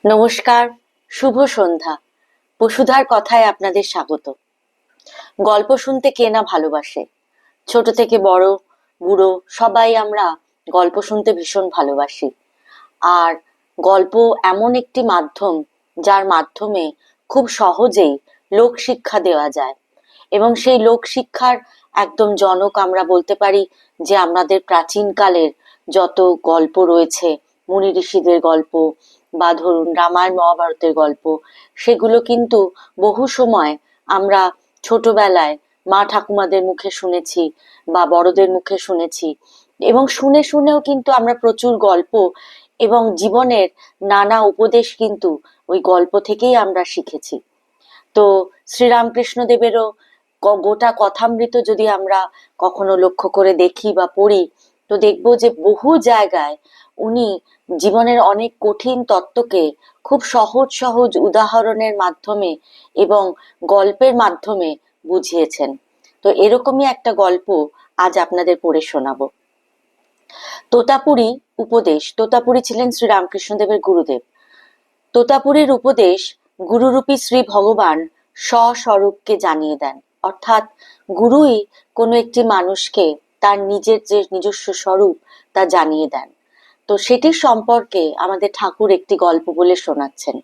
নমস্কার, শুভ সন্ধ্যা। বসুধার কথায় আপনাদের স্বাগত। গল্প শুনতে কে না ভালোবাসে? ছোট থেকে বড়, বুড়ো সবাই আমরা গল্প শুনতে ভীষণ ভালোবাসি। আর গল্প এমন একটি মাধ্যম যার মাধ্যমে খুব সহজেই লোক শিক্ষা দেওয়া যায়, এবং সেই লোক শিক্ষার একদম জনক আমরা বলতে পারি যে আমাদের প্রাচীনকালের যত গল্প রয়েছে, মুনি ঋষিদের গল্প বা ধরুন রামায়ণ মহাভারতের গল্প, সেগুলো কিন্তু বহু সময় আমরা ছোটবেলায় মা ঠাকুমাদের মুখে শুনেছি বা বড়দের মুখে শুনেছি, এবং শুনে শুনেও কিন্তু আমরা প্রচুর গল্প এবং জীবনের নানা উপদেশ কিন্তু ওই গল্প থেকেই আমরা শিখেছি। তো শ্রীরামকৃষ্ণ দেবেরও গোটা কথামৃত যদি আমরা কখনো লক্ষ্য করে দেখি বা পড়ি, তো দেখবো যে বহু জায়গায় উনি জীবনের অনেক কঠিন তত্ত্বকে খুব সহজ সহজ উদাহরণের মাধ্যমে এবং গল্পের মাধ্যমে বুঝিয়েছেন। তো এরকমই একটা গল্প আজ আপনাদের পড়ে শোনাবো। তোতাপুরী উপদেশ। তোতাপুরী ছিলেন শ্রীরামকৃষ্ণদেবের গুরুদেব। তোতাপুরীর উপদেশ গুরুরূপী শ্রী ভগবান স্বস্বরূপকে জানিয়ে দেন, অর্থাৎ গুরুই কোনো একটি মানুষকে তার নিজের যে নিজস্ব স্বরূপ তা জানিয়ে দেন। তো সেটির সম্পর্কে আমাদের ঠাকুর একটি গল্প বলে শোনাচ্ছেন।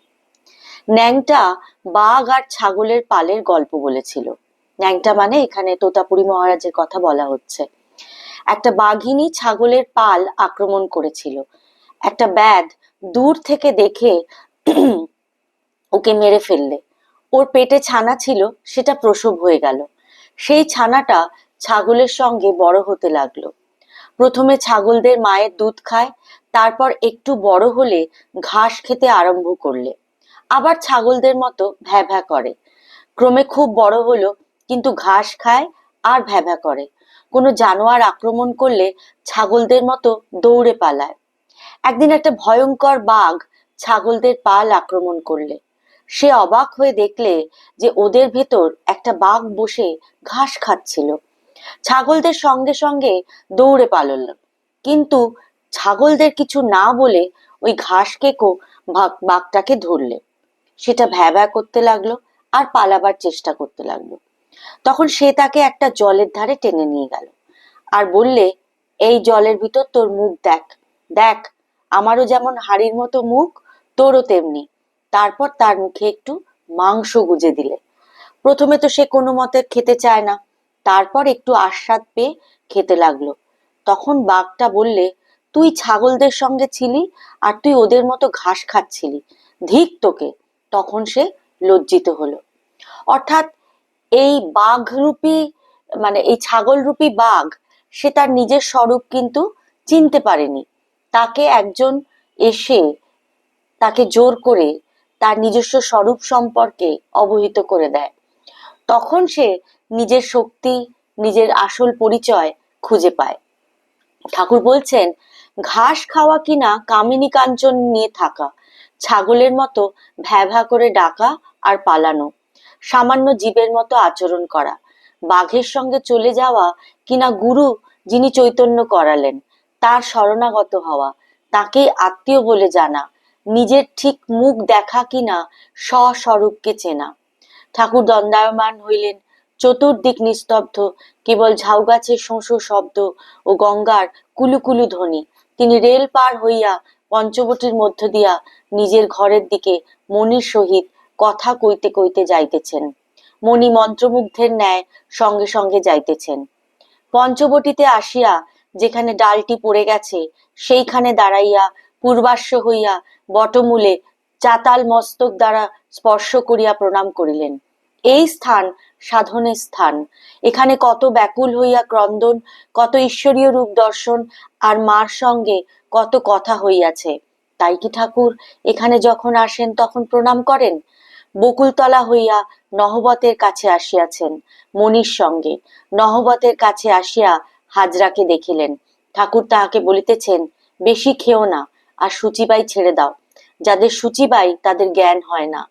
ন্যাংটা বাঘ আর ছাগলের পালের গল্প বলেছিল। ন্যাংটা মানে এখানে তোতাপুরী মহারাজের কথা বলা হচ্ছে। একটা বাঘিনী ছাগলের পাল আক্রমণ করেছিল। একটা ব্যাধ দূর থেকে দেখে ওকে মেরে ফেললে। ওর পেটে ছানা ছিল, সেটা প্রসব হয়ে গেল। সেই ছানাটা ছাগলের সঙ্গে বড় হতে লাগলো। প্রথমে ছাগলদের মায়ের দুধ খায়, তারপর একটু বড় হলে ঘাস খেতে আরম্ভ করলে। আবার ছাগলদের মতো ভ্যা ভ্যা করে। ক্রমে খুব বড় হলো, কিন্তু ঘাস খায় আর ভ্যা ভ্যা করে। কোনো জানোয়ার আক্রমণ করলে ছাগলদের মতো দৌড়ে পালায়। একদিন একটা ভয়ঙ্কর বাঘ ছাগলদের পাল আক্রমণ করলে সে অবাক হয়ে দেখলে যে ওদের ভেতর একটা বাঘ বসে ঘাস খাচ্ছিল। ছাগলদের সঙ্গে সঙ্গে দৌড়ে পালালো, কিন্তু ছাগলদের কিছু না বলে ওই ঘাস কেকো বাঘটাকে ধরলে। সেটা ভ্যা ভ্যা করতে লাগলো আর পালাবার চেষ্টা করতে লাগলো। তখন সে তাকে একটা জলের ধারে টেনে নিয়ে গেল আর বললে, এই জলের ভিতর তোর মুখ দেখ, দেখ আমারও যেমন হাড়ির মতো মুখ, তোরও তেমনি। তারপর তার মুখে একটু মাংস গুজে দিলে। প্রথমে তো সে কোনো মতে খেতে চায় না, তারপর একটু আস্বাদ পেয়ে খেতে লাগলো। তখন বাঘটা বললে, তুই ছাগলদের সঙ্গে ছিলি আর তুই ওদের মতো ঘাস খাচ্ছিলি, ধিক তোকে। তখন সে লজ্জিত হলো। অর্থাৎ এই বাঘরূপী মানে এই ছাগল রূপী বাঘ, সে তার নিজের স্বরূপ কিন্তু চিনতে পারেনি। তাকে একজন এসে তাকে জোর করে তার নিজস্ব স্বরূপ সম্পর্কে অবহিত করে দেয়। তখন সে নিজের শক্তি, নিজের আসল পরিচয় খুঁজে পায়। ঠাকুর বলছেন, ঘাস খাওয়া কিনা কামিনী কাঞ্চন নিয়ে থাকা, ছাগলের মতো ভ্যা ভ্যা করে ডাকা আর পালানো, সামান্য জীবের মতো আচরণ করা, বাঘের সঙ্গে চলে যাওয়া কিনা গুরু যিনি চৈতন্য করালেন তার শরণাগত হওয়া, তাকে আত্মীয় বলে জানা, নিজের ঠিক মুখ দেখা কিনা স্বস্বরূপকে চেনা। ঠাকুর দণ্ডায়মান হইলেন। চতুর্দিক নিস্তব্ধ, কেবল ঝাউ গাছের শোঁ শোঁ শব্দ ও গঙ্গার কুলুকুলু ধ্বনি। তিনি রেল পার হইয়া পঞ্চবটির মধ্য দিয়া নিজের ঘরের দিকে মণির সহিত কথা কইতে কইতে যাইতেছেন। মণি মন্ত্রমুগ্ধের ন্যায় সঙ্গে সঙ্গে যাইতেছেন। পঞ্চবটিতে আসিয়া যেখানে ডালটি পড়ে গেছে সেইখানে দাঁড়াইয়া পূর্বাশ্ব হইয়া বটমূলে চাতাল মস্তক দ্বারা স্পর্শ করিয়া প্রণাম করিলেন। এই স্থান সাধনের স্থান। এখানে কত ব্যাকুল হইয়া ক্রন্দন, কত ঈশ্বরীয় রূপ দর্শন আর মার সঙ্গে কত কথা হইয়াছে। তাই কি ঠাকুর এখানে যখন আসেন তখন প্রণাম করেন? বকুলতলা হইয়া নহবতের কাছে আসিয়াছেন মণির সঙ্গে। নহবতের কাছে আসিয়া হাজরাকে দেখিলেন। ঠাকুর তাহাকে বলিতেছেন, বেশি খেও না আর সূচিবাই ছেড়ে দাও। যাদের সূচিবাই তাদের জ্ঞান হয় না।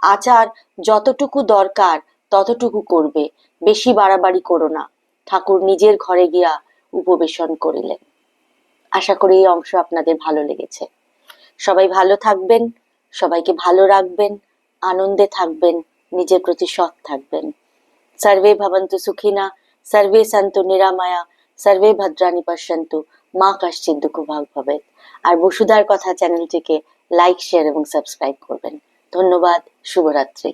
আচার যতটুকু দরকার ততটুকু করবে, বেশি বাড়াবাড়ি করো না। ঠাকুর নিজের ঘরে গিয়া উপবেশন করিলেন। আশা করি এই অংশ আপনাদের ভালো লেগেছে। সবাই ভালো থাকবেন, সবাইকে ভালো রাখবেন, আনন্দে থাকবেন, নিজের প্রতি সৎ থাকবেন। সর্বে ভবন্তু সুখিনা, সর্বে সন্তু নিরাময়া, সর্বে ভদ্রাণি পশ্যন্তু, মা কশ্চিৎ দুঃখ ভাগ ভবেৎ। আর বসুধার কথা চ্যানেলটিকে লাইক, শেয়ার এবং সাবস্ক্রাইব করবেন। ধন্যবাদ। শুভরাত্রি।